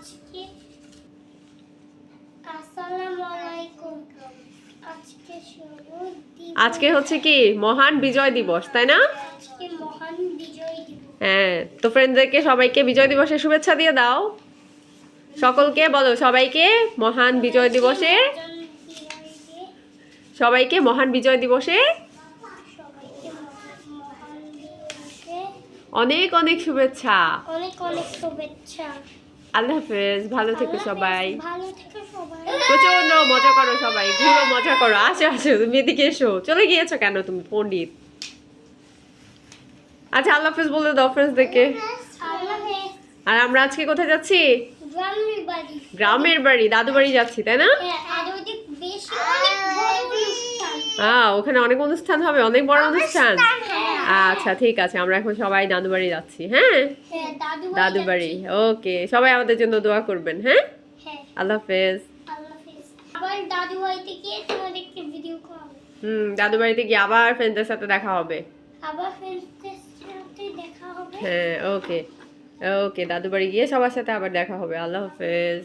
আজকে আসসালামু আলাইকুম। আজকে হচ্ছে কি মহান বিজয় দিবস, তাই না? আজকে মহান বিজয় দিবস। হ্যাঁ, তো ফ্রেন্ডদেরকে সবাইকে বিজয় দিবসের শুভেচ্ছা দিয়ে দাও। সকলকে বলো সবাইকে মহান বিজয় দিবসের সবাইকে মহান বিজয় দিবসের অনেক অনেক শুভেচ্ছা। অনেক অনেক শুভেচ্ছা। আল্লাহ হাফেজ, ভালো থেকো সবাই। ভালো থেকো সবাই। প্রচন্ড মজা করো সবাই, ঘুরো মজা করো। আসো আসো, তুমি এদিকে এসো। চলে গিয়েছো কেন তুমি পণ্ডিত? আচ্ছা, আল্লাহ হাফেজ বলে দাও ফ্রেন্ডসদেরকে। আল্লাহ হাফেজ। আর আমরা আজকে কোথায় যাচ্ছি? গ্রামের বাড়ি। গ্রামের বাড়ি, দাদু বাড়ি যাচ্ছি, তাই না? হ্যাঁ, আর ওদিক বেশি অনেক বড় অনুষ্ঠান। ওখানে অনেক অনুষ্ঠান হবে, অনেক বড় অনুষ্ঠান। হ্যাঁ। আচ্ছা ঠিক আছে, আমরা এখন সবাই দাদু বাড়ি যাচ্ছি। হ্যাঁ, হ্যাঁ, দাদু বাড়ি। ওকে, সবাই আমাদের জন্য দোয়া করবেন। হ্যাঁ, হ্যাঁ, আল্লাহ হাফেজ। আল্লাহ হাফেজ। আবার দাদু বাড়িতে গিয়ে তোমাদেরকে ভিডিও কল। দাদু বাড়িতে গিয়ে আবার ফ্রেন্ডদের সাথে দেখা হবে। আবার ফ্রেন্ডসদের সাথে দেখা হবে। হ্যাঁ, ওকে ওকে, দাদু বাড়ি গিয়ে সবার সাথে আবার দেখা হবে। আল্লাহ হাফেজ।